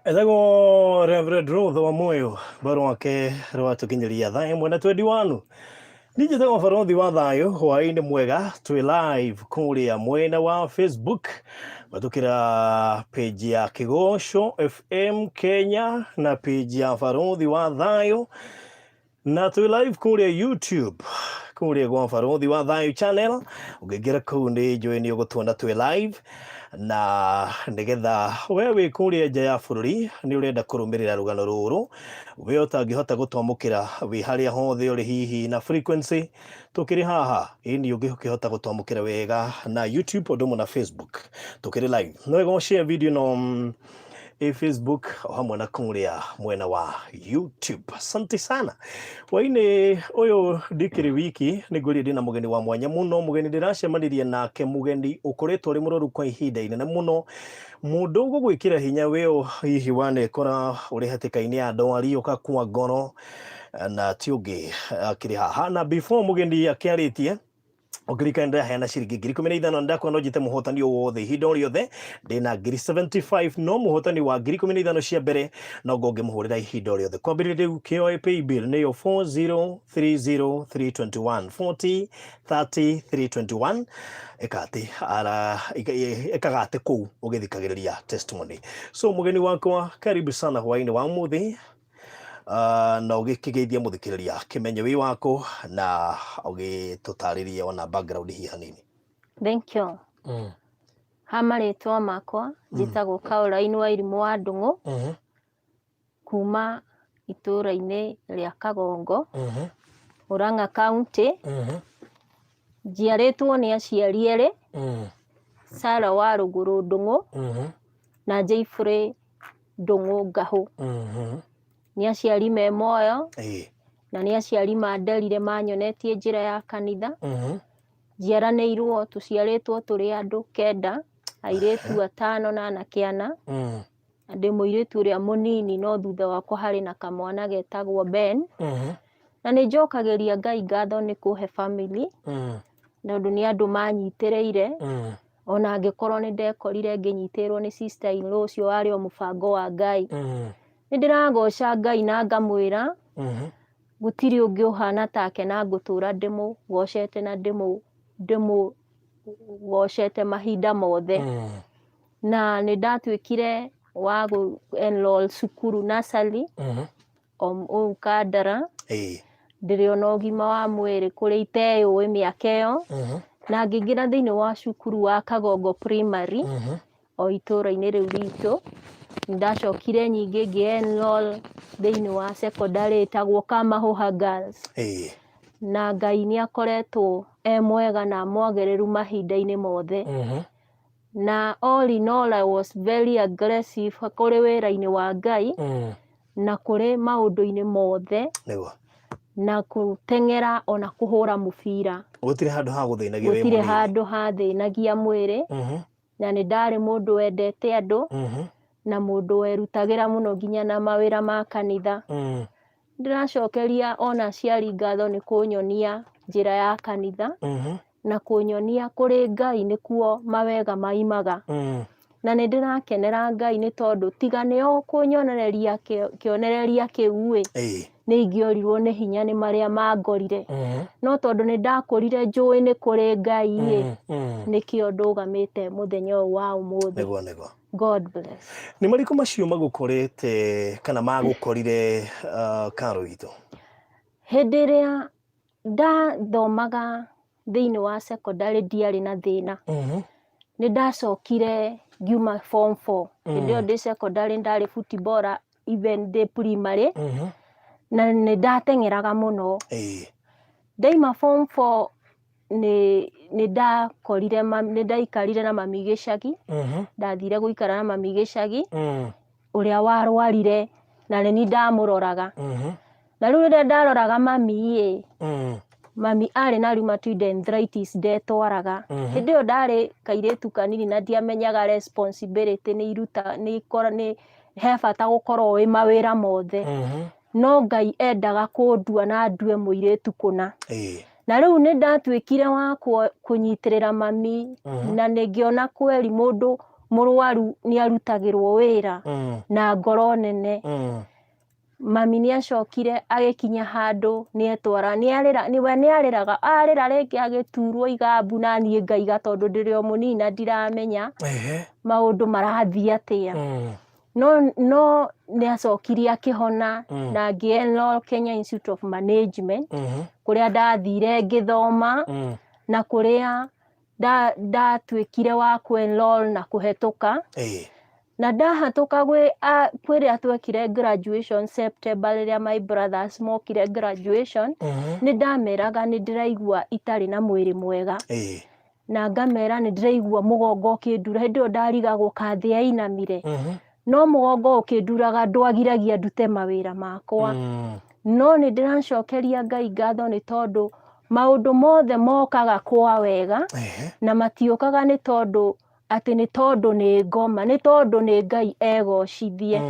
Ethagwo Reverend Ruth wa Moyo baro wake rwatukinyiria thaa imwe na 21 nije thagwo barothi wa thayo hwaini mwega twi live kuria mwena wa Facebook batukira page ya Kigosho FM Kenya na page ya barothi wa thayo na twi live kuria YouTube kuria gwa barothi wa thayo channel ugigira kuu ni join ugutwona twi live na nigetha wewe kuria nja ya bururi ni urenda kurumirira rugano ruru we utangihota gutwamukira wi haria hothe uri hihi na frequency tukiri haha ini ungihota gutwamukira wega na YouTube odomo na Facebook tukiri live no go share video no Facebook hamwe na kuria mwena wa YouTube. Asante sana waine uyu ndikiri wiki nigurie ndina mugeni wa mwanya muno mugeni ndiracemanirie nake mugeni ukoretwo ri muroru kwa ihinda inene muno mundu gugwikira hinya weo hihi wane kora uri hatikaini andu ari ukakua ngoro na tiugi akiri haha na before mugeni akiaritie Ogirikanda hena ciringi 15,000 ndako no jite muhotani wothe ihinda riothe ndina 75 no muhotani wa 15,000 cia mbere no gonge muhurira ihinda riothe kwambirire riu KOA pay bill ni yo 4030321 4030321 ekati ara ekagate ku ugithikagiriria testimony so mugeni wakwa karibu sana hwaini wa muthi na ugikigeithia muthikiriria kimenyo wi wako na ugitutariria ona background hi hanini. Thank you. Hamaritwa makwa jitagwo Caroline wa irimu wa Ndungu kuma itura-ini ria Kagongo Murang'a County njiaritwo ni aciari eri Sarah wa Ruguru Ndungu na Jayfrey Ndungu Ngahu ni aciari me moyo na ni aciari manderire manyonetie njira ya kanitha njiaranĩirwo tuciaritwo turi andu 9 airitu 5 na anake 4 ndi muiritu uria munini no thutha wakwa hari na kamwana getagwo Ben na ni njokagiria Ngai ngatho ni kuhe family na undu ni andu manyitireire ona angikorwo ni ndekorire nginyitirwo ni sister in law cio wari o mubango wa Ngai ndiragoca Ngai na ngamwira gutiri ungi uhana take na ngutura ndimu gocete na ndimu gocete mahinda mothe na ni ndatwikire wa enroll cukuru nursery o Kandara ndiri ona ugima wa mwiri kuri iteyo miaka iyo na ngingira thiini wa cukuru wa Kagongo primary o itura-ini riu ritu ndacokire nyingi ngi-enroll thiini wa secondary itagwo Kamahuha Girls na Ngai ni akoretwo mwega na mwagereru mahinda-ini mothe na all in all I was very aggressive kuri wira-ini wa Ngai na kuri maundu-ini mothe na kutengera ona kuhura mubira gutire handu ha guthinagia gutire handu hathinagia mwiri na ni ndari mundu wendete andu na mundu werutagira muno nginya na mawira ma kanitha ndiracokeria ona ciari ngatho ni kunyonia njira ya kanitha na kunyonia kuri Ngai nikuo mawega maimaga na ni ndirakenera Ngai ni tondu tigane o kunyonereria kionereria kiu ni ingiorirwo ni hinya ni maria mangorire no tondu ni ndakorire njui ni kuri Ngai nikio ndugamite muthenya wa umuthi. God bless. Ni mariko macio magukorete kana magukorire Karo itu hindi ria ndathomaga thiini wa secondary ndiari na thina ni ndacokire ngiuma form 4 hindi o ndi secondary ndari footballer even the primary na ni ndatengeraga muno ndaima form 4 ni ndakorire ni ndaikarire na mami gicagi ndathire guikara na mami gicagi uria warwarire na ni ndamuroraga na riu ria ndaroraga mami mami ari na rheumatoid arthritis ndetwaraga hindi o ndari kairitu kanini na ndiamenyaga responsibility ni iruta ni he bata gukorwo wi mawira mothe no Ngai endaga kundua na ndue muiritu kuna na riu ni ndatwikire wa kunyitirira mami na ningiona kweli mundu mũrwaru nĩ arutagĩrwo wĩra na ngoro nene. Mami nĩ acokire agĩkinya handũ nĩetwara nĩarĩraga arĩra rĩngĩ agĩturwo igambu na niĩ ngaiga tondũ ndĩrĩ o mũnini na ndiramenya maũndũ marathiĩ atĩa. No nĩ acokirie akĩhona na ngĩ-enroll Kenya Institute of Management kũrĩa ndathire ngĩthoma na kũrĩa ndatuĩkire wa kũ-enroll na kũhetũka. Na ndahatũka kwĩrĩa twekire graduation September rĩrĩa my brothers mokire graduation, nĩ ndameraga nĩ ndĩraigua itarĩ na mwĩrĩ mwega. Na ngamera nĩ ndĩraigua mũgongo ũkĩndura. Hĩndĩ ĩyo ndarigagwo kathĩ yainamire. No mũgongo ũkĩnduraga ndwagiragia ndute mawĩra makwa. No nĩ ndĩracokeria Ngai ngatho nĩ tondũ maũndũ mothe mokaga kwa wega na matiũkaga nĩ tondũ atĩ nĩ tondũ nĩ ngoma, nĩ tondũ nĩ Ngai egocithie.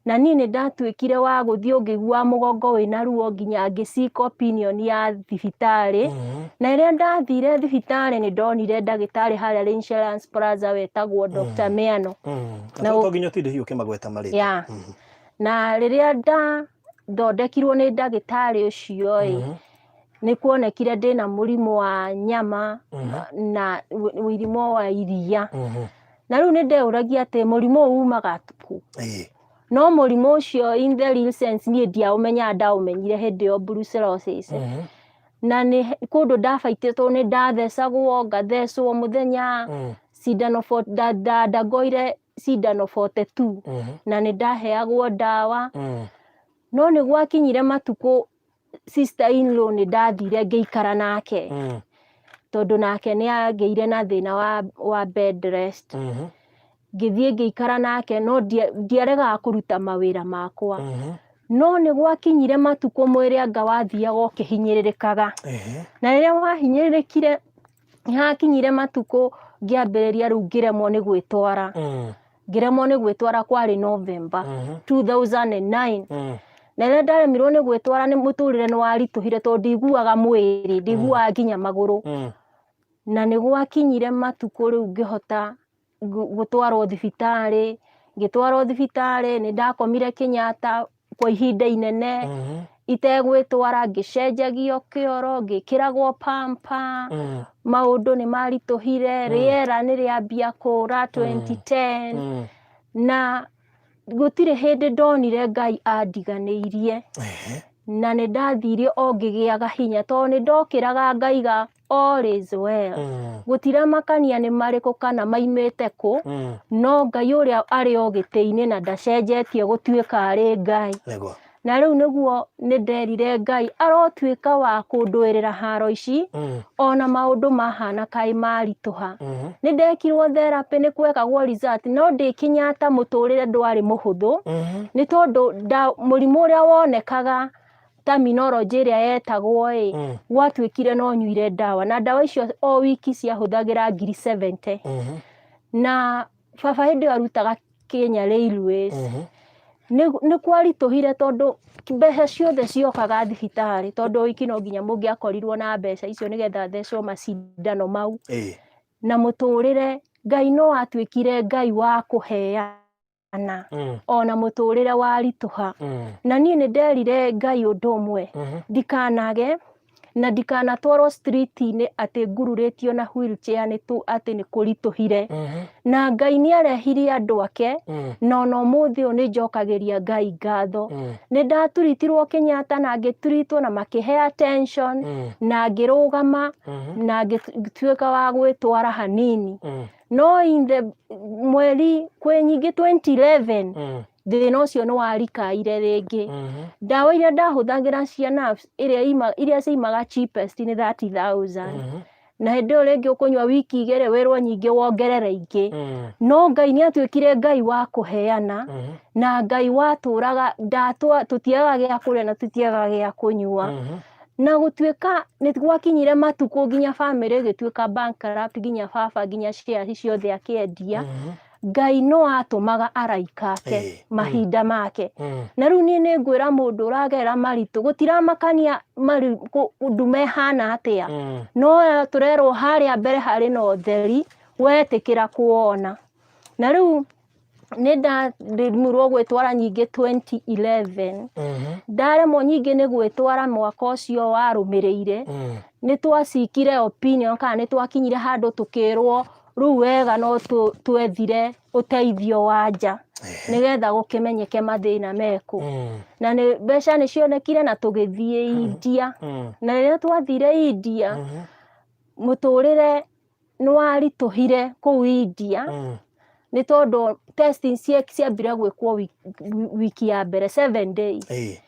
Na niĩ nĩ ndatuĩkire wa gũthiĩ ũngĩigua mũgongo wĩna ruo nginya ngĩ-seek opinion ya thibitarĩ. Na rĩrĩa ndathire thibitarĩ nĩ ndonire ndagĩtarĩ harĩa Insurance Plaza wetagwo Dr. Meano. Na nginya ũtindĩhi ũkĩmagweta marĩtwa. Na rĩrĩa ndathondekirwo nĩ ndagĩtarĩ ũcio nĩ kuonekire ndĩna mũrimũ wa nyama na mũrimũ wa iria. Na rĩu nĩ ndeyũragia atĩ mũrimũ ũyũ umaga kũ? No mũrimũ ũcio in the real sense niĩ ndiaũmenya, ndaũmenyire hĩndĩ ĩyo brucellosis. Na nĩ kũndũ ndabaitĩtwo nĩ ndathecagwo, ngathecwo mũthenya cindano ndangoire cindano 42 na nĩ ndaheagwo ndawa. No nĩ gwakinyire matukũ sister in law nĩ ndathire ngĩikara nake tondũ nake nĩ agĩire na thĩna wa bed rest. Ngĩthiĩ ngĩikara nake no ndiaregaga kũruta mawĩra makwa. No nĩ gwakinyire matukũ mwĩrĩ anga wathiaga ũkĩhinyĩrĩrĩkaga. Na rĩrĩa wahinyĩrĩrĩkire nĩ hakinyire matukũ ngĩambĩrĩria rĩu ngĩremwo nĩ gwĩtwara. Ngĩremwo nĩ gwĩtwara kwarĩ November 2009. Na rĩrĩa ndaremirwo nĩ gwĩtwara nĩ mũtũrĩre nĩ waritũhire tondũ ndiguaga mwĩrĩ, ndiguaga nginya magũrũ. Na nĩ gwakinyire matukũ rĩu ngĩhota gũtwarwo thibitarĩ. Ngĩtwarwo thibitarĩ nĩ ndakomire Kenyatta kwa ihinda inene itegwĩtwara, ngĩcenjagio kĩoro, ngĩkĩragwo pamper. Maũndũ nĩ maritũhire, rĩera nĩ rĩambia kũra 2010. Na gũtirĩ hĩndĩ ndonire Ngai andiganĩirie. Na nĩ ndathire o ngĩgĩaga hinya tondũ nĩ ndokĩraga ngaiga all is well. Gũtiramakania nĩ marĩkũ kana maimĩte kũ, no Ngai ũrĩa arĩ o gĩtĩ-inĩ na ndacenjetie gũtuĩka arĩ Ngai. Na rĩu nĩguo nĩ nderire Ngai arotuĩka wa kũndũĩrĩra haro ici ona maũndũ mahana kaĩ maritũha. Nĩ ndekirwo therapy, nĩ kwekagwo result, no ndĩ Kenyatta mũtũrĩre ndwarĩ mũhũthũ nĩ tondũ mũrimũ ũrĩa wonekaga terminology ĩrĩa yetagwo gwatuĩkire no nyuire ndawa, na ndawa icio o wiki ciahũthagĩra ngiri 70. Na baba hĩndĩ ĩyo arutaga Kenya Railways. Nĩ kwaritũhire tondũ mbeca ciothe ciokaga thibitarĩ tondũ wiki no nginya mũngĩakorirwo na mbeca icio nĩgetha thecwo macindano mau. Na mũtũrĩre Ngai no atuĩkire Ngai wa kũheana ona mũtũrĩre waritũha. Na niĩ nĩ nderire Ngai ũndũ ũmwe, ndikanage na ndikanatwarwo street-inĩ atĩ ngurũrĩtio na wheelchair atĩ nĩ kũritũhire. Na Ngai nĩ arehire andũ ake na ona ũmũthĩ ũyũ nĩ njokagĩria Ngai ngatho. Nĩ ndaturitirwo Kenyatta na ngĩturitwo na makĩhe attention na ngĩrũgama na ngĩtuĩka wa gwĩtwara hanini. No mweri kwĩ nyingĩ 2011 thĩna ũcio nĩ warikaire rĩngĩ. Ndawa iria ndahũthagĩra cia nerves iria ciumaga cheapest nĩ 30,000. Na hĩndĩ ĩyo rĩngĩ ũkũnyua wiki igĩrĩ wĩrwo nyingĩ wongerere ingĩ. No Ngai nĩ atuĩkire Ngai wa kũheana na Ngai watũraga, tũtiagaga gĩa kũrĩa na tũtiagaga gĩa kũnyua. Na gũtuĩka nĩ gwakinyire matukũ nginya family ĩgĩtuĩka bankrupt, nginya baba nginya shares ciothe akĩendia. Ngai no atũmaga araika ake mahinda make. Na rĩu niĩ nĩ ngwĩra mũndũ ũragerera maritũ gũtiramakania ũndũ mehana atĩa, no tũrerwo harĩa mbere harĩ na ũtheri, wetĩkĩra kuona. na rĩu nĩndarimũrwo gwĩtwara nyingĩ 2011 ndaremwo nyingĩ nĩ gwĩtwara mwaka ũcio warũmĩrĩire nĩtwacikire opinion kana nĩtwakinyire handũ tũkĩrwo rĩu wega no twethire ũteithio wa nja nĩgetha gũkĩmenyeke mathĩna meku na mbeca nĩcionekire na tũgĩthiĩ India na rĩrĩa twathire India mũtũrĩre nĩwaritũhire kũu India nĩ tondũ testing ciambire gwĩkwo wiki ya mbere 7 days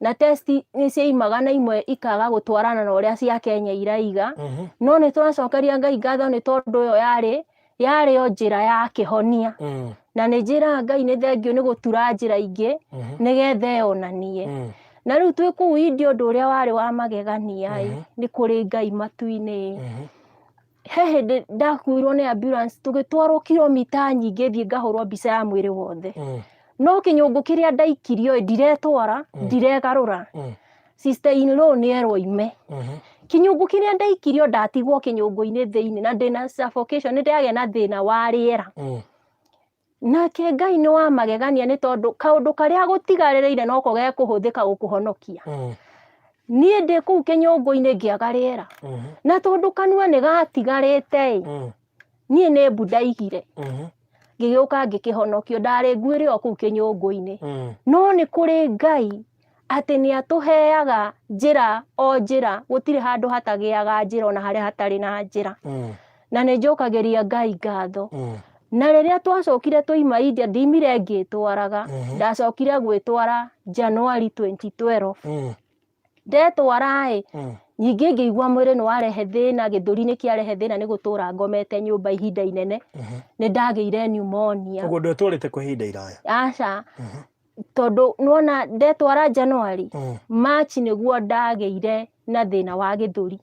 na test nĩciaimaga na imwe ikaga gũtwarana na ũrĩa cia Kenya iraiga no nĩtũracokeria Ngai ngatho nĩ tondũ ĩyo yarĩ o njĩra ya kĩhonia na nĩ njĩra Ngai nĩ thengio nĩ gũtura njĩra ingĩ nĩgetha yonanie na rĩu twĩ kũu India ũndũ ũrĩa warĩ wa magegania nĩ kũrĩ Ngai matu-inĩ he hĩndĩ ndakuirwo nĩ ambulance tũgĩtwarwo kilomita nyingĩ thiĩ ngahũrwo mbica ya mwĩrĩ wothe no kĩnyũngũ kĩrĩa ndaikirio ndiretwara ndiregarũra sister in law nĩerwo ime kĩnyũngũ kĩrĩa ndaikirio ndatigwo kĩnyũngũ-inĩ thĩinĩ na ndĩna suffocation nĩndĩragĩa na thĩna wa rĩera nake Ngai nĩ wa magegania nĩ tondũ kaũndũ karĩa gũtigarĩrĩire noko gekũhũthĩka gũkũhonokia niĩ ndĩ kũu kĩnyũngũ-inĩ ngĩaga rĩera na tondũ kanua nĩ gatigarĩte niĩ nĩ mbu ndaigire ngĩgĩũka ngĩkĩhonokio ndarĩ nguĩrĩ o kũu kĩnyũngũ-inĩ no nĩ kũrĩ Ngai atĩ nĩ atũheaga njĩra o njĩra gũtirĩ handũ hatagĩaga njĩra ona harĩa hatarĩ na njĩra na nĩ njokagĩria Ngai ngatho na rĩrĩa twacokire tũima India ndimire ngĩtwaraga ndacokire gwĩtwara January 2012 ndetwara nyingĩ ngĩigua mwĩrĩ nĩ warehe thĩna gĩthũri nĩ kĩarehe thĩna nĩ gũtũra ngomete nyũmba ihinda inene nĩ ndagĩire pneumonia ũguo ndwetwarĩte kwa ihinda iraya aca tondũ nĩwona ndetwara January March nĩguo ndagĩire na thĩna wa gĩthũri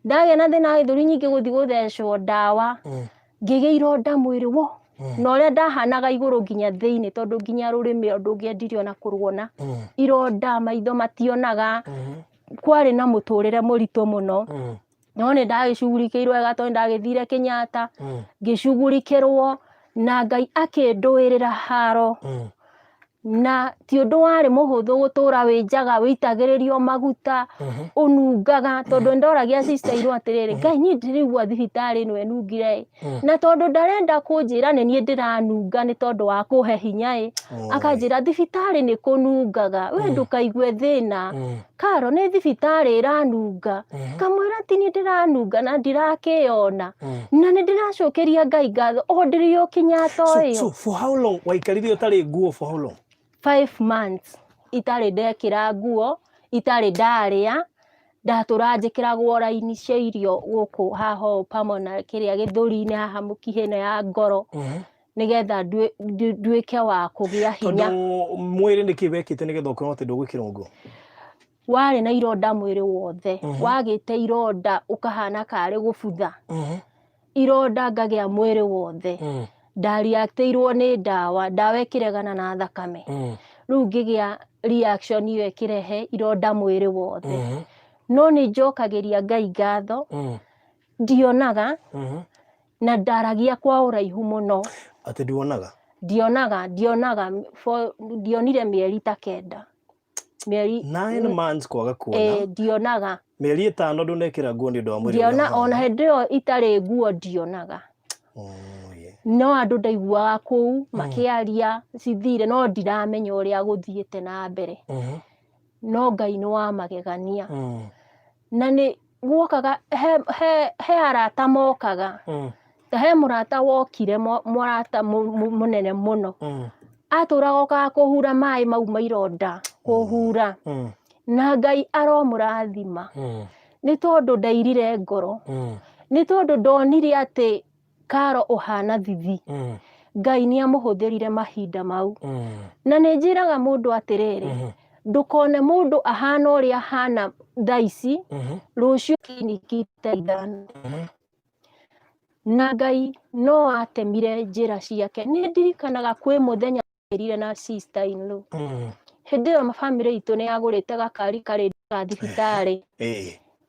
ndagĩa na thĩna wa gĩthũri nyingĩ gũthiĩ gũthecwo ndawa ngĩgĩa ironda mwĩrĩ wo na ũrĩa ndahanaga igũrũ nginya thĩinĩ tondũ nginya rũrĩmĩ ndũngĩendirio na kũruona ironda maitho mationaga kwarĩ na mũtũrĩre mũritũ mũno no nĩ ndagĩcugurikĩirwo wega tondũ ndagĩthire Kenyatta ngĩcugurikĩrwo na Ngai akĩndũĩrĩra haro na ti ũndũ warĩ mũhũthũ gũtũra wĩnjaga wĩitagĩrĩrio maguta ũnungaga tondũ ndoragia sister irwo atĩrĩrĩ Ngai niĩ ndĩrigua thibitarĩ ĩno ĩnungire na tondũ ndarenda kũnjĩra nĩ niĩ ndĩranunga nĩ tondũ wa kũhe hinya akanjĩra thibitarĩ nĩ kũnungaga we ndũkaigue thĩna Karo nĩ thibitarĩ ĩranunga kamwĩra ti niĩ ndĩranunga na ndirakĩona na nĩ ndĩracokeria Ngai ngatho o ndĩrĩ o Kenyatta ĩyo so for how long waikarire ũtarĩ nguo for how long 5 months itarĩ ndekĩra nguo itarĩ ndarĩa ndatũra njĩkĩragwo raini cia irio gũkũ haha pamo na kĩrĩa gĩthũri-inĩ haha mũkiha-inĩ ya ngoro nĩgetha nduĩke wa kũgĩa hinya mwĩrĩ nĩkĩ wekĩte nĩgetha ũkorwo atĩ ndũgwĩkĩrwo nguo warĩ na ironda mwĩrĩ wothe wagĩte ironda ũkahana karĩ gũbutha ironda ngagĩa mwĩrĩ wothe ndariakĩirwo nĩ ndawa ĩkĩregana na thakame rĩu ngĩgĩa reaction iyo ĩkĩrehe ironda mwĩrĩ wothe no nĩ njokagĩria Ngai ngatho ndionaga na ndaragia kwa ũraihu mũno atĩ ndionire mĩeri ta 9 mĩeri 9 months kwaga kuona ndionaga mĩeri 5 ndũnekĩra nguo nĩ ũndũ wa mwĩrĩ ndiona ona hĩndĩ ĩyo itarĩ nguo ndionaga no andũ ndaiguaga kũu makĩaria cithire no ndiramenya ũrĩa gũthiĩte na mbere no Ngai nĩ wa magegania na nĩ guokaga he arata mokaga ta he mũrata wokire mũrata mũnene mũno atũraga okaga kũhura maĩ mau maironda kũhura na Ngai aromũrathima nĩ tondũ ndairire ngoro nĩ tondũ ndonire atĩ Karo ũhana thithi Ngai nĩ amũhũthĩrire mahinda mau na nĩ njĩraga mũndũ atĩrĩrĩ ndũkone mũndũ ahana ũrĩa ahana thaa ici rũciũ kiriniki ta 5 na Ngai no atemire njĩra ciake nĩ ndirikanaga kwĩ mũthenya ngerire na sister in law hĩndĩ ĩyo family itũ nĩ yagũrĩte gakari karĩ thibitarĩ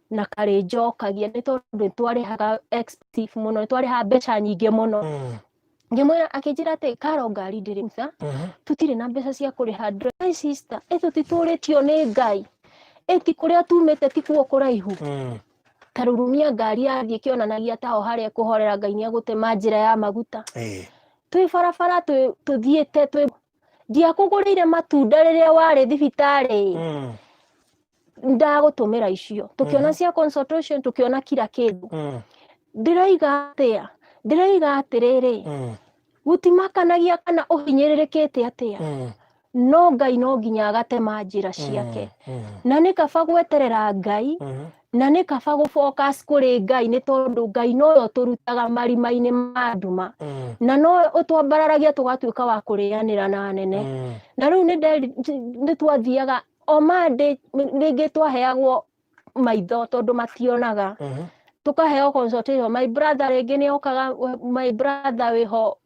na karĩ njokagia nĩ tondũ nĩtwarĩhaga expensive mũno nĩtwarĩhaga mbeca nyingĩ mũno ngimwira akinjira ati karo ngari ndiri msa tutire na mbeca cia kuriha my sister eto tituritio ni Ngai eti kuria tumete tikuo kuraihu tarurumia ngari yathie kionanagia taho haria kuhorera Ngai ni agutema njira ya maguta twi barabara tuthiete twi ndiakugurire matunda riria wari thibitari ndagutumira icio tukiona cia consultation tukiona kila kindu ndiraiga atiriri gutimakanagia kana uhinyiririkite atia no Ngai no nginya agatema njira ciake na ni kaba gweterera Ngai na ni kaba gufocus kuri Ngai ni tondu Ngai no turutaga marima-ini ma nduma na no utwambararagia tugatuika wa kurianira na nene na riu ni twathiaga o mande ringi twaheagwo maitho tondu mationaga tukaheo consultation my brother ringi ni okaga my brother wiho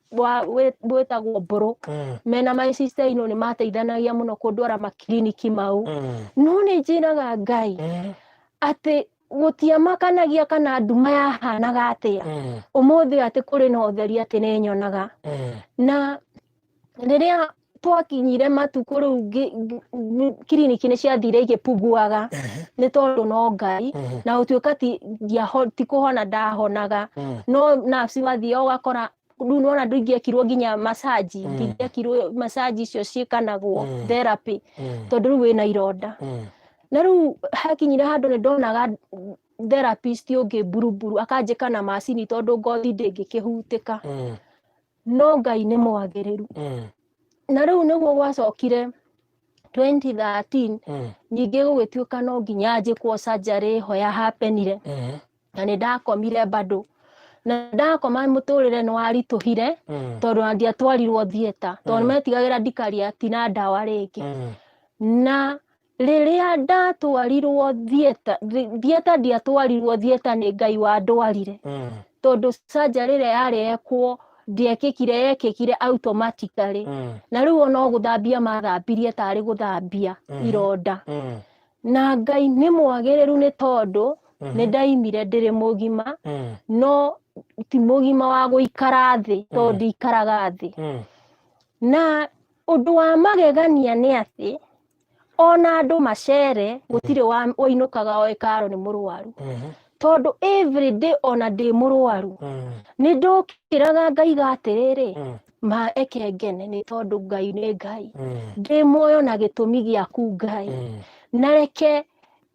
wetagwo Mburu mena my sister ino ni mateithanagia muno kundwara makliniki mau no ni njiraga Ngai ati gutiamakanagia kana nduma yahanaga atia umuthi ati kuri na utheri ati ni nyonaga na riria twakinyire matuku riu kliniki ni ciathire igipunguaga ni tondu no Ngai na utuika ti kuhona ndahonaga no nafsi wathio ugakora riu nona ndingiekirwo nginya massage ndingiekirwo massage icio ciikanagwo therapy tondu riu wina ironda na riu hakinyire handu ni ndonaga therapist ungi buruburu akanjika na macini tondu ngothi ndingikihutika no Ngai ni mwagiriru na riu niguo gwacokire 2013 nyingi gugituika no nginya njikwo surgery ho ya happenire na ni ndakomire bado na ndakoma muturire ni warituhire tondu ndiatwarirwo theater tondu metigagira ndikaria tina ndawa ringi na riria ndatwarirwo theater ndiatwarirwo theater ni Ngai wa ndwarire tondu surgery ria yari ekwo yekikire automatically na riu no guthambia mathambirie tari guthambia ironda na Ngai ni mwagiriru ni tondu ni ndaimire ndiri mugima no ti mugima wa guikara thi tondu ikaraga thi na undu wa magegania ni ati ona andu macere gutire wainukaga o ikaro ni murwaru tondu every day ona ndi murwaru ni ndokiraga Ngai atiriri ma ekengene ni tondu Ngai ni Ngai ndi muoyo na gitumi giaku Ngai na reke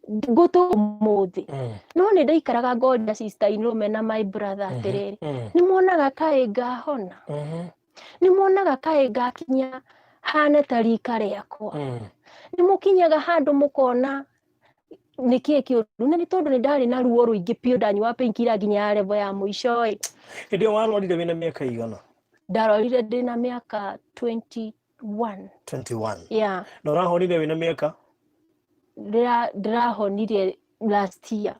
gutumuthi no ni ndaikaraga ngoria sister inume na my brother atiriri ni muonaga kai ngahona ni muonaga kai ngakinya hane tarika riakwa ni mukinyaga handu mukona nikie kiuru ni tondu ni ndari na ruo ruingi pio ndanywa painkiller nginya level ya muico ndio warorire wina miaka igana ndarorire ndina miaka 21 yeah no rahonire wina miaka ndirahonire last year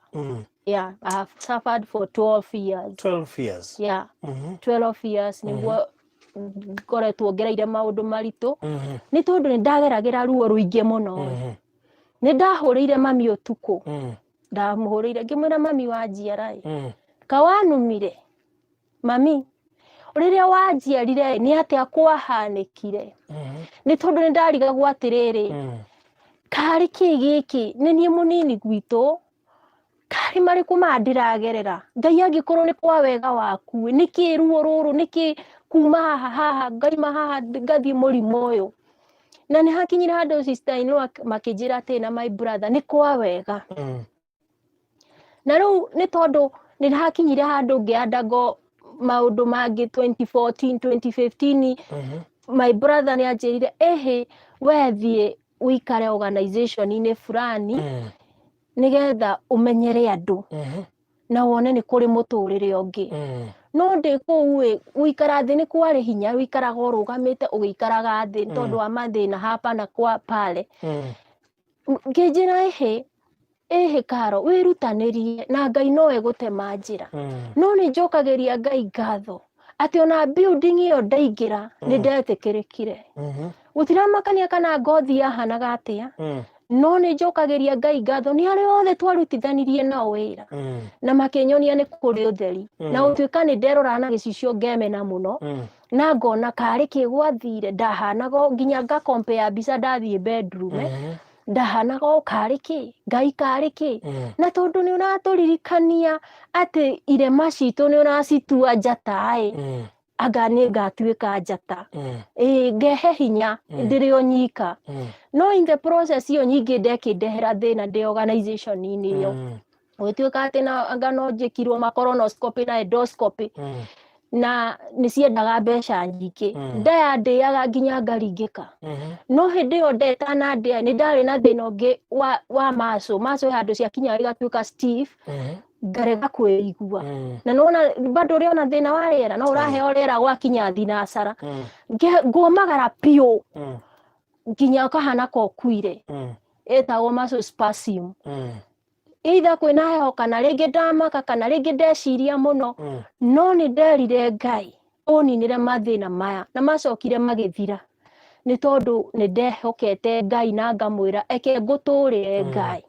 yeah I have suffered for 12 years yeah 12 years niguo ngoretwo ngereire maundu maritu ni tondu ni ndageragira ruo ruingi muno ni ndahurire mami utuku ndamuhurire ngimwira mami wanjiarai kawanumire mami uriria wanjiarire ni atia kwahanikire ni tondu ni ndarigagwo atiriri kari kigiki ni nie munini gwitu kari mariku mandiragerera Ngai angikorwo ni kwa wega waku niki ruo ruru niki kuma haha Ngai haha ngathie murimo uyu na ni hakinyira handu sister ino makijira ati na my brother ni kwa wega na riu ni tondu ni hakinyire handu ngiandago maundu mangi 2014 2015 my brother ni anjirire wethie uikare organization ine fulani nigetha umenyere andu na wone ni kuri muturire ungi no ndi kuu uikara thi ni kwari hinya uikaraga urugamite ugiikaraga thi tondu wa mathina hapa na kwa pale ngijira karo wirutanirie na Ngai no egutema njira no ni njokageria Ngai ngatho ati ona building iyo ndaingira ni ndetikirikire gutiramakania kana ngothi yahanaga atia no ni njokageria Ngai ngatho ni ari othe twarutithanirie nao wira na makinyonia ni kuri utheri na utuika ni nderora na gicicio ngemena muno na ngona karĩ kĩ gwathire ndahanaga nginya nga compare mbica ndathiĩ bedroom ndahanaga karĩ kĩ Ngai karĩ kĩ na tondũ nĩ ũratũririkania atĩ irema citũ nĩ ũracitua njata anga nĩ ngatuĩka njata ngehe hinya ndĩrĩ o nyika no in the process iyo nyingĩ ndekĩndehera thĩna ndĩ organization-inĩ iyo gũtuĩka atĩ anga no njĩkirwo ma colonoscopy na endoscopy na nĩ ciendaga mbeca nyingĩ ndĩaga nginya ngaringĩka no hĩndĩ ĩyo ndetanandĩa nĩ ndarĩ na thĩna ũngĩ wa maco handũ ciakinya igatuĩka stiff ngarega kwĩigua na nona bado ũrĩ ona thĩna wa rĩera no ũraheo rĩera gwakinya thinacara ngomagara piũ nginya kahana kokuire etagwo muscle spasm either kwĩna heho kana rĩngĩ ndamaka kana rĩngĩ ndeciria mũno no nĩ nderire Ngai ũninĩre mathĩna maya na macokire magĩthira nĩ tondũ nĩ ndehokete Ngai na ngamwĩra eke ngũtũrĩre Ngai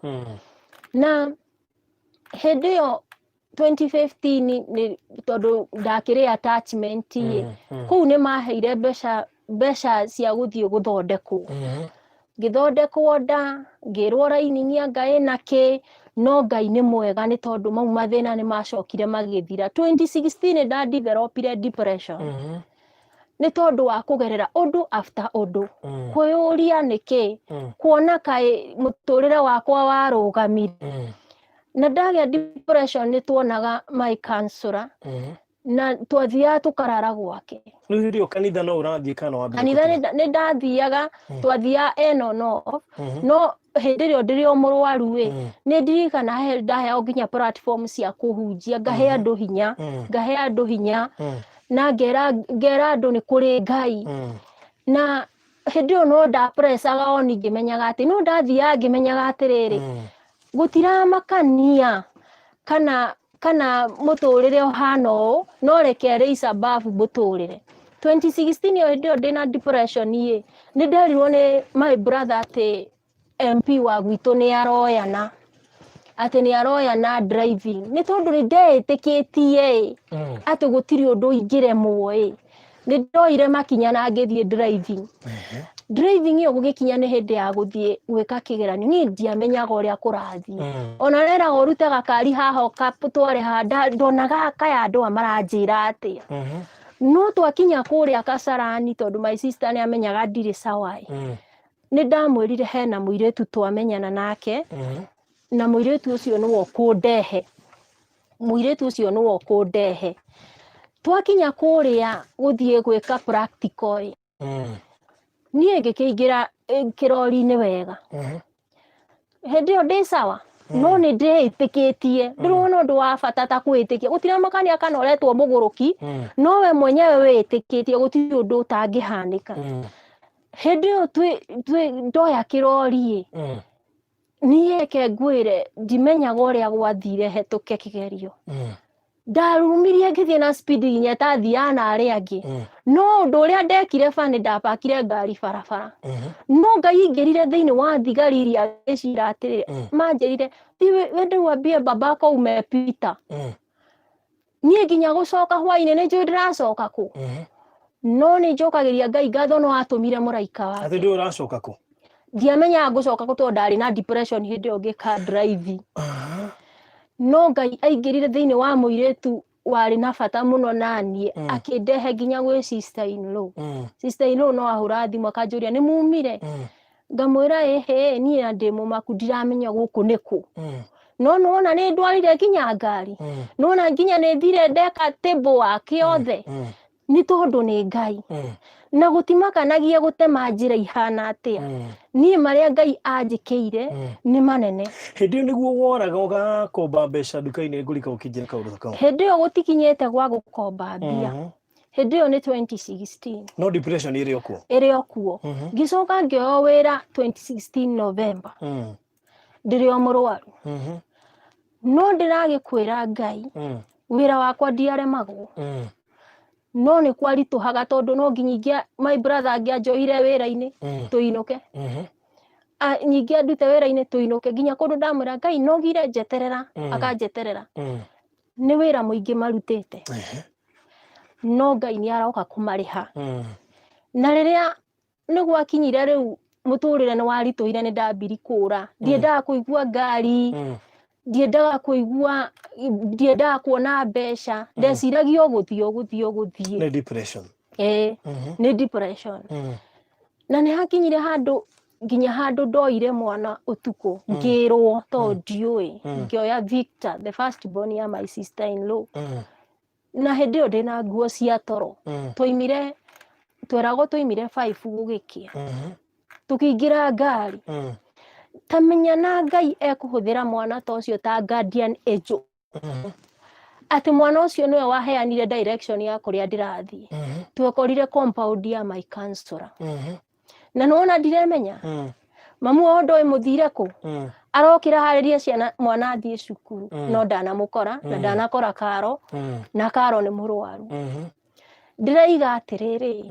na hĩndĩ ĩyo 2015 nĩ tondũ ndakĩrĩ attachment kũu nĩ maheire mbeca cia gũthiĩ gũthondekwo ngĩthondekwo ngĩrwo raini nĩ anga ĩna kĩ no Ngai nĩ mwega nĩ tondũ mau mathĩna nĩ macokire magĩthira 2016 nda developire depression nĩ tondũ wa kũgerera ũndũ after ũndũ kwĩyũria nĩkĩ kuona kaĩ mũtũrĩre wakwa warũgamire na ndagĩa depression nĩ tuonaga my counselor na twathiaga tũkarara gwake rĩu hĩndĩ ĩyo kanitha no ũrathiĩ kana wambia kanitha nĩ ndathiaga twathiaga no hĩndĩ ĩyo ndĩrĩ o mũrwaru nĩ ndirikana ndaheo nginya platform cia kũhunjia ngahe andũ hinya na ngera andũ nĩ kũrĩ Ngai na hĩndĩ ĩyo no ndapresaga o ngĩmenyaga atĩ no ndathiaga ngĩmenyaga atĩrĩrĩ gũtiramakania kana mũtũrĩre ũhana ũũ no reke raise above mũtũrĩre 2016 hĩndĩ ĩyo ndĩna depression nĩ nderirwo nĩ my brother atĩ MP wa gwitũ nĩ aroyana driving nĩ tondũ nĩ ndeĩtĩkĩtie atĩ gũtirĩ ũndũ ingĩremwo nĩ ndoire makinya na ngĩthiĩ driving iyo gũgĩkinya nĩ hĩndĩ ya gũthiĩ gwĩka kĩgeranio niĩ ndiamenyaga ũrĩa kũrathiĩ ona neraga ũrute gakari haha ũgatware haha ndonaga kaya andũ maranjĩra atĩa no twakinya kũrĩa Kasarani tondũ my sister nĩ amenyaga ndirĩ sawa nĩ ndamwĩrire hena mũirĩtu twamenyana nake na mũirĩtu ũcio nĩwe kũndehe twakinya kũrĩa gũthiĩ gwĩka practical niĩ ngĩkĩingĩra kĩrori-inĩ wega hĩndĩ ĩyo ndĩ sawa no nĩ ndĩĩtĩkĩtie ndĩrona ũndũ wa bata ta kwĩĩtĩkia gũtiramakania kana ũretwo mũgũrũki no we mwenyewe wĩĩtĩkĩtie gũtirĩ ũndũ ũtangĩhanĩka hĩndĩ ĩyo ndoya kĩrori niĩ reke ngwĩre ndimenyaga ũrĩa gwathire hetũke kĩgerio ndarumirie ngĩthiĩ na speed nginya tathiaga na arĩa angĩ no ũndũ ũrĩa ndekire nĩ ndapakire ngari barabara no Ngai ingĩrire thĩinĩ wa thigari iria ngĩcira atĩrĩrĩ manjĩrire wende wambie babako umepita niĩ nginya gũcoka hwainĩ nĩ njũĩ ndĩracoka kũ no nĩ njokagĩria Ngai ngatho no atũmire mũraika wake atĩ ndĩ ũracoka kũ ndiamenyaga ngũcoka kũ tondũ ndarĩ na depression hĩndĩ ĩyo ngĩka driving no Ngai aingĩrire thĩinĩ wa mũirĩtu warĩ na bata mũno naniĩ akĩndehe nginya gwĩ sister in law no ahũra thimũ akanjũria nĩ mumire ngamwĩra niĩ na ndĩ mũmaku ndiramenya gũkũ nĩ kũ no nona nĩ ndwarire nginya ngari nona nginya nĩ thire ndeka table work yothe nĩ tondũ nĩ Ngai na gũtimakanagia gũtema njĩra ihana atĩa niĩ marĩa Ngai anjĩkĩire nĩ manene hĩndĩ ĩyo nĩguo woraga ũgakomba mbeca nduka-inĩ ngũrika ũkĩnjĩra kaũndũ kau hĩndĩ ĩyo gũtikinyĩte gwa gũkomba mbia hĩndĩ ĩyo nĩ 2016 no depression ĩrĩ o kuo ngĩcoka ngĩoywo wĩra 2016 November ndĩrĩ o mũrwaru no ndĩragĩkwĩra Ngai wĩra wakwa ndiaremagwo no nĩ kwaritũhaga tondũ no nginya my brother angĩanjohire wĩra-inĩ tũinũke nyingĩ ndute wĩra-inĩ tũinũke nginya kũndũ ndamwĩra Ngai nogire njeterera akanjeterera nĩ wĩra mũingĩ marutĩte no Ngai nĩ aroka kũmarĩha na rĩrĩa nĩ gwakinyire rĩu mũtũrĩre nĩ waritũhire nĩ ndambiri kũra ndiendaga kũigua ngari ndiendaga kũigua ndiendaga kuona mbeca ndeciragia gũthiĩ nĩ depression nĩ depression na nĩ hakinyire handũ nginya handũ ndoire mwana ũtukũ ngĩrwo to ndiũĩ ngĩoya Victor the first born ya my sister in law na hĩndĩ ĩyo ndĩna nguo cia toro tweragwo twoimire 5 gũgĩkĩa tukĩingĩra ngari tamenya na Ngai ekũhũthĩra mwana ta ũcio ta guardian angel atĩ mwana ũcio nĩwe waheanire direction ya kũrĩa ndĩrathiĩ twekorire compound ya my counselor na nona ndiremenya mamu wao ndoĩ mũthire kũ arokĩra harĩria ciana mwana athiĩ cukuru no ndanamũkora na ndanakora Karo na Karo nĩ mũrwaru ndĩraiga atĩrĩrĩ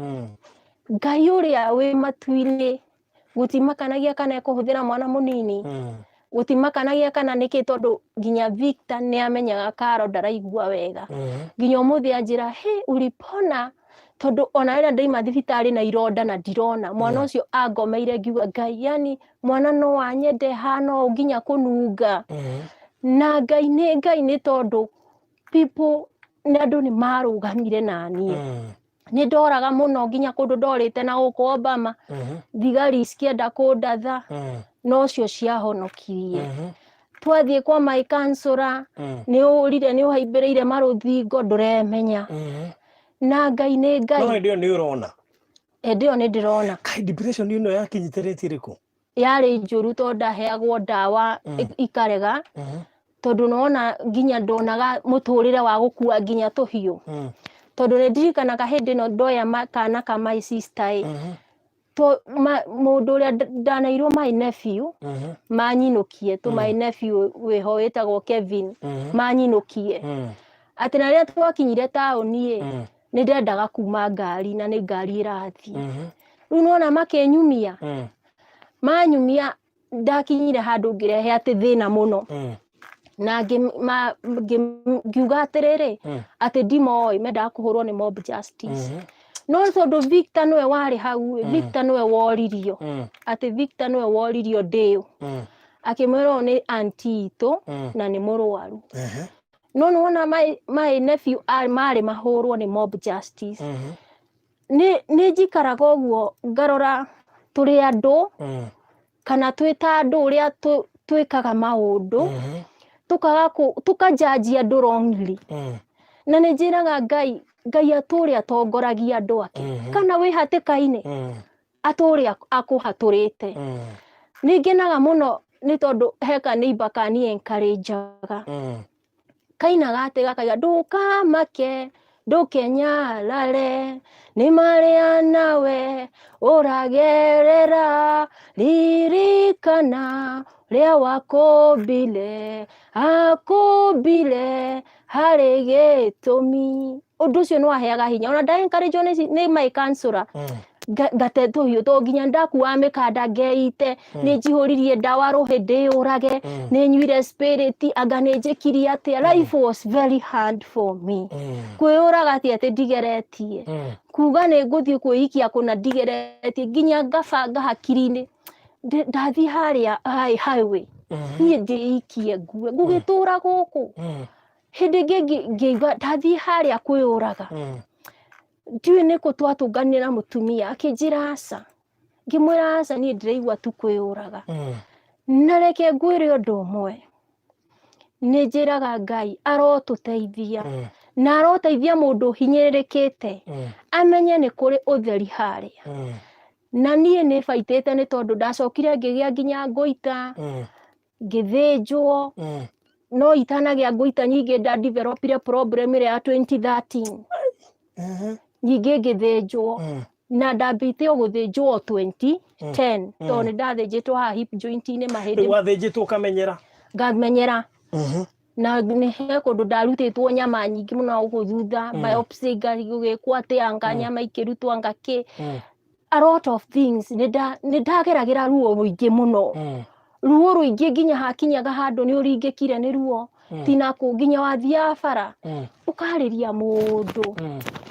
Ngai ũrĩa wĩ matu-inĩ gũtimakanagia kana ekũhũthĩra mwana mũnini gũtimakanagia kana nĩkĩ tondũ nginya Victor nĩ amenyaga Karo ndaraigua wega nginya ũmũthĩ anjĩra ulipona tondũ ona rĩrĩa ndaima thibitarĩ na ironda na ndirona mwana ũcio angomeire ngiuga Ngai yani mwana no wanyende hano nginya kũnunga na Ngai nĩ tondũ people nĩ andũ nĩ marũgamire na niĩ nĩ ndoraga mũno nginya kũndũ ndorĩte na gũkũ Obama thigari cikĩenda kũndatha no cio ciahonokirie twathiĩ kwa my counselor nĩ ũrire nĩ ũhaimbĩrĩire marũthingo ndũremenya na Ngai nĩ Ngai no hĩndĩ ĩyo nĩ ũrona hĩndĩ ĩyo nĩ ndĩrona kai depression ĩno yakinyithĩrĩtie rĩkũ yarĩ njũru tondũ ndaheagwo ndawa ikarega tondũ nona nginya ndonaga mũtũrĩre wa gũkua nginya tũhiũ tondũ nĩ ndirikanaga hĩndĩ ĩno ndoya kana ka my sister mũndũ ũrĩa ndanairwo my nephew manyinũkie my nephew wĩho wĩtagwo Kevin manyinũkie atĩ na rĩrĩa twakinyire taũni nĩ ndendaga kuma ngari na nĩ ngari ĩrathiĩ rĩu nona makĩnyumia manyumia ndakinyire handũ ngĩrehe atĩ thĩna mũno na ngiuga atĩrĩrĩ atĩ ndimoĩ mendaga kũhũrwo nĩ mob justice no tondũ Victor nĩwe warĩ hau Victor nĩwe woririo atĩ Victor nĩwe woririo ndĩyo akĩmwĩrwo nĩ auntie itũ na nĩ mũrwaru no nona my nephew marĩ mahũrwo nĩ mob justice nĩ njikaraga ũguo ngarora tũrĩ andũ kana twĩta andũ ũrĩa twĩkaga maũndũ tũkanjanjia andũ wrongly na nĩ njĩraga Ngai atũrĩa atongoragia andũ ake kana wĩ hatĩka-inĩ atũrĩa akũhatũrĩte nĩ ngenaga mũno nĩ tondũ heka neighbor kani encourageaga kainaga atĩ gakaiga ndũkamake ndũkenyarare nĩ marĩa nawe ũragerera ririkana rĩa akũmbire harĩ gĩtũmi ũndũ ũcio nĩ waheaga hinya ona nda-encourageo nĩ my counselor ngate tũhiũ to nginya ndakuaga mĩkanda ngeite nĩ njihũririe ndawa rũhĩ ndĩyũrage nĩ nyuire spirit anga nĩ njĩkirie atĩa life was very hard for me kwĩyũraga atĩ ndigeretie kuga nĩ ngũthiĩ kwĩikia kũna ndigeretie nginya ngabanga hakiri-inĩ ndathiĩ harĩa highway niĩ ndĩikie ngue ngũgĩtũra gũkũ hĩndĩ ĩngĩ ngĩigua ndathiĩ harĩa kwĩyũraga ndiũĩ nĩkũ twatũnganire na mũtumia akĩnjĩra aca ngĩmwĩra aca niĩ ndĩraigua tu kwĩyũraga na reke ngwĩre ũndũ ũmwe nĩ njĩraga Ngai arotũteithia na aroteithia mũndũ hinyĩrĩrĩkĩte amenye nĩ kũrĩ ũtheri harĩa na niĩ nĩ baitĩte nĩ tondũ ndacokire ngĩgĩa nginya ngũita ngĩthĩnjwo no itanagĩa ngũita nyingĩ ndadevelopire problem ĩrĩa ya 2013 nyingĩ ngĩthĩnjwo na ndambĩte gũthĩnjwo 2010 tondũ nĩ ndathĩnjĩtwo haha hip joint-inĩ mahĩndĩ wathĩnjĩtwo ũkamenyera ngamenyera na nĩ he kũndũ ndarutĩtwo nyama nyingĩ mũno gũkũ thutha biopsy gũgĩkwo atĩ anga nyama ikĩrutwo anga kĩ a lot of things nĩ ndageragĩra ruo rũingĩ mũno ruo rũingĩ nginya hakinyaga handũ nĩ ũringĩkire nĩ ruo tinakũ nginya wathiaga bara ũkarĩria mũndũ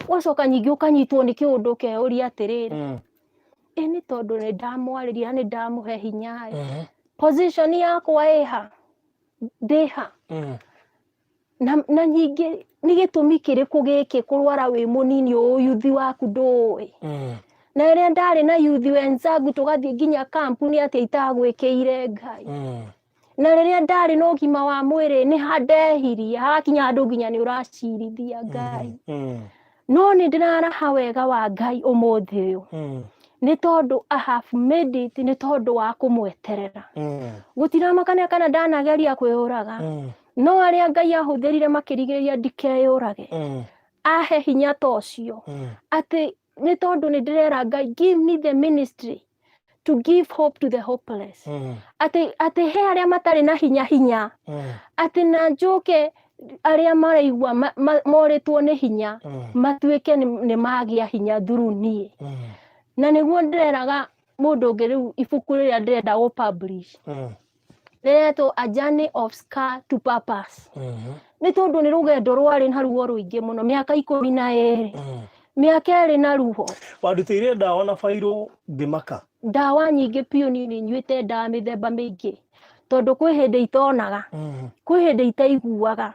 Wacoka nyingĩ ũkanyitwo nĩ kĩũndũ ũkeũria atĩrĩrĩ, nĩ tondũ nĩ ndamwarĩria nĩ ndamũhe hinya position yakwa ĩha ndĩha na nyingĩ nĩ gĩtũmi kĩrĩkũ gĩkĩ kũrwara wĩ mũnini ũũ yuthi waku ndũĩ na rĩrĩa ndarĩ na yuthi wenzangu tũgathiĩ nginya kampuni atĩ itagwĩkĩire Ngai na rĩrĩa ndarĩ na ũgima wa mwĩrĩ nĩ handehirie hagakinya handũ nginya nĩ ũracirithia Ngai no nĩ ndĩraraha wega wa Ngai ũmũthĩ ũyũ nĩ tondũ I have made it nĩ tondũ wa kũmweterera gũtiramakania kana ndanageria kwĩyũraga no arĩa Ngai ahũthĩrire makĩrigĩrĩria ndikeyũrage ahe hinya ta ũcio atĩ nĩ tondũ nĩ ndĩrera Ngai give me the ministry to give hope to the hopeless atĩ he arĩa matarĩ na hinya atĩ na njoke arĩa maraigua morĩtwo nĩ hinya matuĩke nĩ magĩa hinya through niĩ na nĩguo ndĩreraga mũndũ ũngĩ rĩu ibuku rĩrĩa ndĩrenda gũ publish rĩretwo A Journey of Scar to Purpose nĩ tondũ nĩ rũgendo rwarĩ na ruo rũingĩ mũno mĩaka 12 mĩaka ĩrĩ na ruho wandutĩire ndawa na bairũ ngĩmaka ndawa nyingĩ piũ nini nyuĩte ndawa mĩthemba mĩingĩ tondũ kwĩ hĩndĩ itonaga kwĩ hĩndĩ itaiguaga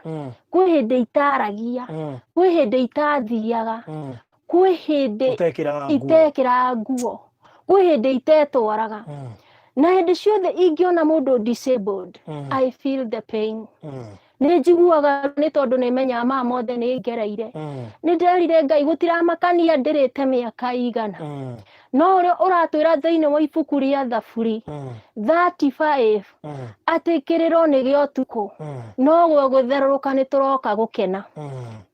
kwĩ hĩndĩ itaragia kwĩ hĩndĩ itathiaga kwĩ hĩndĩ itekĩra nguo kwĩ hĩndĩ itetwaraga na hĩndĩ ciothe ingĩona mũndũ disabled I feel the pain nĩ njiguaga nĩ tondũ nĩ menyaga maya mothe nĩ ngereire nĩ nderire Ngai gũtiramakania ndĩrĩte mĩaka igana no ũrĩa ũratwĩra thĩinĩ wa ibuku rĩa Thaburi 35 atĩ kĩrĩro nĩ gĩa ũtukũ no gũtherũrũka nĩ tũroka gũkena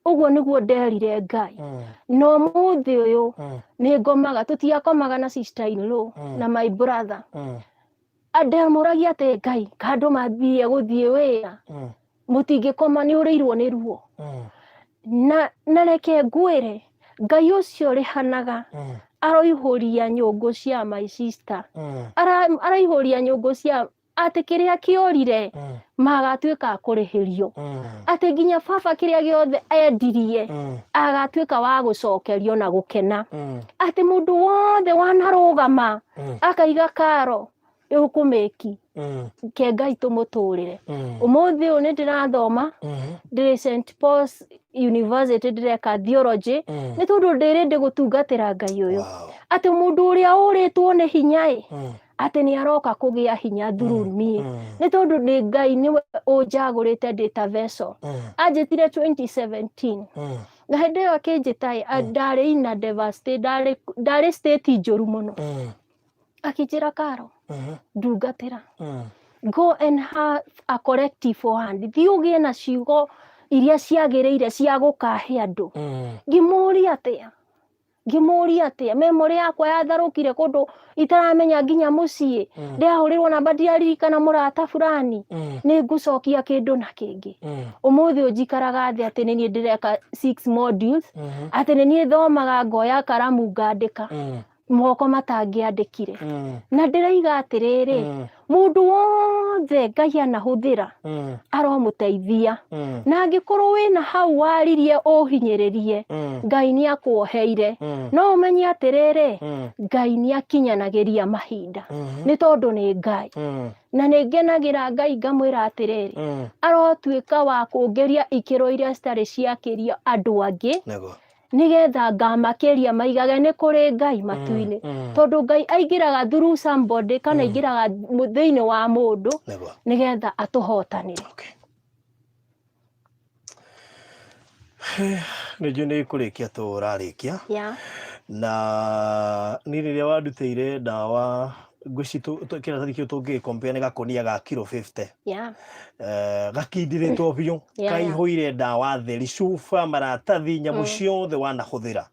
ũguo nĩguo nderire Ngai no mũthĩ ũyũ nĩ ngomaga tũtiakomaga na sister in law na my brother ndemũragia atĩ Ngai kandũ mathiĩ gũthiĩ wĩra mũtingĩkoma nĩ ũrĩirwo nĩ ruo na reke ngwĩre Ngai ũcio rĩhanaga aroihũria nyũngũ cia my sister araihũria nyũngũ cia atĩ kĩrĩa kĩorire magatuĩka kũrĩhĩrio atĩ nginya baba kĩrĩa gĩothe endirie agatuĩka wa gũcokerio na gũkena atĩ mũndũ wothe wanarũgama akaiga karo ũkũmĩki ke Ngai tũmũtũrĩre ũmũthĩ ũyũ nĩ ndĩrathoma ndĩrĩ St Paul's University ndĩreka theology nĩ tondũ ndĩrĩndĩ gũtungatĩra Ngai ũyũ atĩ mũndũ ũrĩa ũrĩtwo nĩ hinya atĩ nĩ aroka kũgĩa hinya through niĩ nĩ tondũ nĩ Ngai nĩwe ũnjagũrĩte ndĩ ta vessel anjĩtire 2017 na hĩndĩ ĩyo akĩnjĩta ndarĩ ina devastated ndarĩ state njũru mũno akĩnjĩra Karo ndungatĩra go and have a collective hand thiĩ ũgĩe na ciugo iria ciagĩrĩire cia gũkahe andũ ngĩmũria atĩa memory yakwa yatharũkire kũndũ itaramenya nginya mũciĩ ndĩahũrĩrwo namba ndiaririkana mũrata fulani nĩ ngũcokia kĩndũ na kĩngĩ ũmũthĩ ũnjikaraga thĩ atĩ nĩ niĩ ndĩreka 6 modules atĩ nĩ niĩ thomaga ngoya karamu ngandĩka moko matangĩandĩkire na ndĩraiga atĩrĩrĩ mũndũ wothe Ngai anahũthĩra aromũteithia na angĩkorwo wĩna hau waririe ũhinyĩrĩrie Ngai nĩ akuoheire no ũmenye atĩrĩrĩ Ngai nĩ akinyanagĩria mahinda nĩ tondũ nĩ Ngai na nĩ ngenagĩra Ngai ngamwĩra atĩrĩrĩ arotuĩka wa kũngeria ikĩro iria citarĩ ciakĩrio andũ angĩ nigetha ngamakĩria maigage nĩ kũrĩ Ngai matu-inĩ tondũ Ngai aingĩraga through somebody kana aingĩraga thĩinĩ wa mũndũ nigetha atũhotanĩre nĩnjũ nĩ kũrĩkia tũrarĩkia na niĩ rĩrĩa wandutĩire ndawa kĩratathi kĩu tũngĩ-compare nĩ gakũnia ga kilo 50 gakindĩrĩtwo biũ kaihũire ndawa theri cuba maratathi nyamũ ciothe wanahũthĩra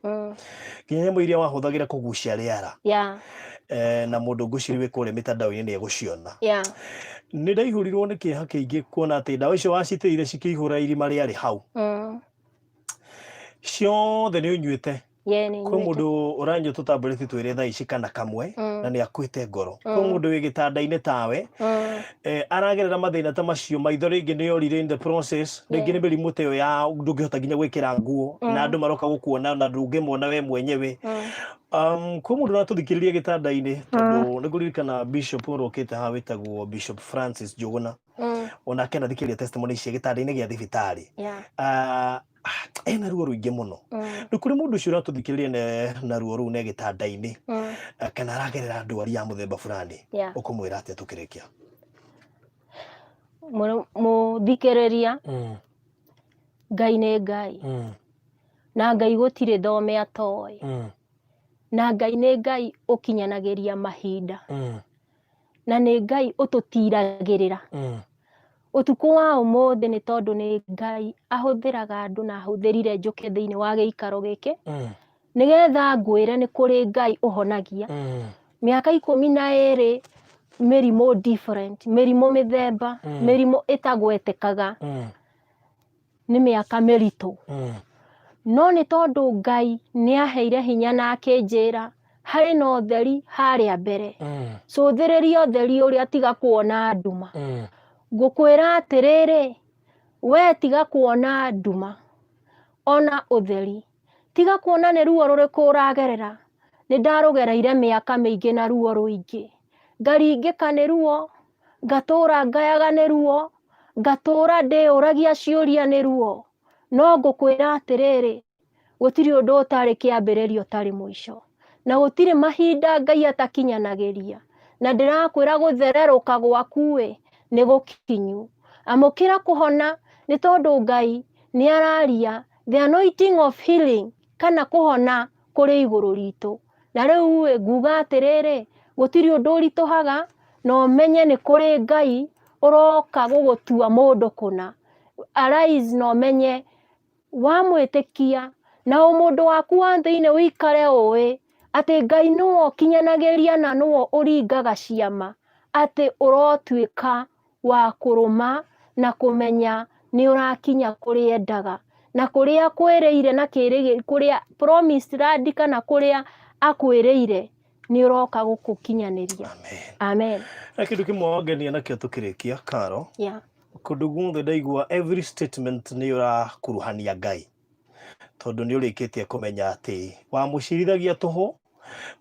nginya nyamũ iria wahũthagĩra kũgucia rĩera na mũndũ ngũciri wĩ kũrĩa mĩtandao-inĩ nĩ egũciona nĩ ndaihũrirwo nĩ kĩeha kĩingĩ kuona atĩ ndawa icio wacitĩire cikĩihũra irima rĩarĩ hau ciothe nĩ ũnyuĩte Kwa mundu uranyo tutambũrĩte twĩre thaa ici kana kamwe na nĩ akuĩte ngoro. Kwa mundu wĩ gĩtanda-inĩ tawe aragerera mathĩna ta macio, maitho rĩngĩ nĩ orire in the process, rĩngĩ nĩ mĩrimũ ta ĩyo ya ndũngĩhota nginya gwĩkĩra nguo na andũ maroka gũkuona na ndũngĩmona we mwenyewe. Kwa mundu ũratũthikĩrĩria gĩtanda-inĩ, tondũ nĩ kũririkana Bishop ũrokĩte haha wĩtagwo Bishop Francis Njũgũna, onake ndathikĩrĩria testimony cia gĩtanda-inĩ gĩa thibitarĩ, ena ruo rũingĩ mũno. Nĩ kũrĩ mũndũ ũcio ũratũthikĩrĩria na ruo rũu ne gĩtanda-inĩ, kana aragerera ndwari ya mũthemba fulani, ũkũmwĩra atĩa tũkĩrĩkia? Mũthikĩrĩria, Ngai nĩ Ngai, na Ngai gũtirĩ thome atoĩ, na Ngai nĩ Ngai ũkinyanagĩria mahinda, na nĩ Ngai ũtũtiragĩrĩra. Ũtukũ wa ũmũthĩ nĩ tondũ nĩ Ngai ahũthĩraga andũ na ahũthĩrire njũke thĩinĩ wa gĩikaro gĩkĩ, nĩgetha ngwĩre nĩ kũrĩ Ngai ũhonagia. Mĩaka 12 mĩrimũ different, mĩrimũ mĩthemba, mĩrimũ ĩtagwetĩkaga, nĩ mĩaka mĩritũ. No nĩ tondũ Ngai nĩ aheire hinya na akĩnjĩra harĩ na ũtheri harĩa mbere, cũthĩrĩria ũtheri ũrĩa tiga kuona nduma. Ngũkwĩra atĩrĩrĩ, we tiga kuona nduma, ona ũtheri. Tiga kuona nĩ ruo rũrĩkũ ũragerera, nĩ ndarũgereire mĩaka mĩingĩ na ruo rũingĩ, ngaringĩka nĩ ruo, ngatũra ngayaga nĩ ruo, ngatũra ndĩyũragia ciũria nĩ ruo. No ngũkwĩra atĩrĩrĩ, gũtirĩ ũndũ ũtarĩ kĩambĩrĩrio ũtarĩ mũico, na gũtirĩ mahinda Ngai atakinyanagĩria, na ndĩrakwĩra gũthererũka gwaku nĩ gũkinyu. Amũkĩra kũhona nĩ tondũ Ngai nĩ araria the anointing of healing, kana kũhona kũrĩ igũrũ ritũ. Na rĩu nguga atĩrĩrĩ, gũtirĩ ũndũ ũritũhaga, na ũmenye nĩ kũrĩ Ngai ũroka gũgũtua mũndũ kũna. Arise na ũmenye wamwĩtĩkia na mũndũ waku wa thĩinĩ wĩikare ũĩ atĩ Ngai nĩwe ũkinyanagĩria na nĩwe ũringaga ciama, atĩ ũrotuĩka wa kũrũma na kũmenya nĩ ũrakinya kũrĩa endaga, na kũrĩa akwĩrĩire na kũrĩa promised land, kana kũrĩa akwĩrĩire nĩ ũroka gũkũkinyanĩria. Amen. Na kĩndũ kĩmwe wangenia nakĩo tũkĩrĩkia, Karo, kũndũ guothe ndaigua every statement nĩ ũrakuruhania Ngai, tondũ nĩ ũrĩkĩtie kũmenya atĩ wamũcirithagia tũhũ,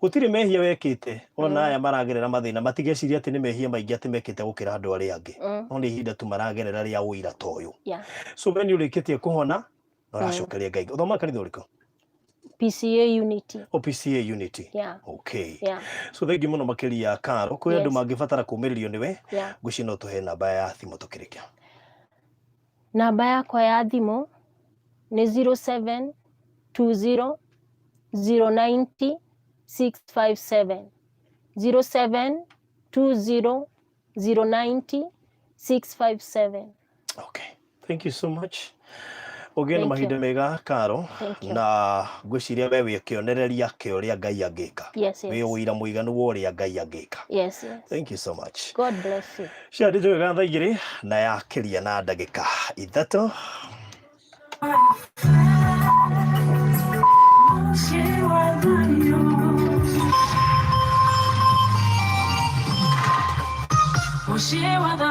gũtirĩ mehia wekĩte, ona aya maragerera mathĩna matigeciria atĩ nĩ mehia maingĩ atĩ mekĩte gũkĩra andũ arĩa angĩ, no nĩ ihinda tu maragerera rĩa ũira ta ũyũ. So we nĩ ũrĩkĩtie kũhona na ũracokeria Ngai. Ũthoma kanitha ũrĩkũ? PCA Unity. PCA Unity. Okay. So thengi mũno makĩria Karo, kwĩ andũ mangĩbatara kũũmĩrĩrio nĩwe, ngwĩciria no tũhe namba ya thimũ tũkĩrĩkia. Namba yakwa ya thimũ nĩ 0720 090 657, 0720 090 657. Okay, thank you so much. Ũgĩe mahinda mega Karo, na ngwĩciria we wĩkĩonereria kĩa ũrĩa Ngai angĩka. Wĩ ũira mũiganu wa ũrĩa Ngai angĩka. Thank you so much. God bless you. Ciathĩ twĩga thaa igĩrĩ na yakĩria na ndagĩka ithatũ. She was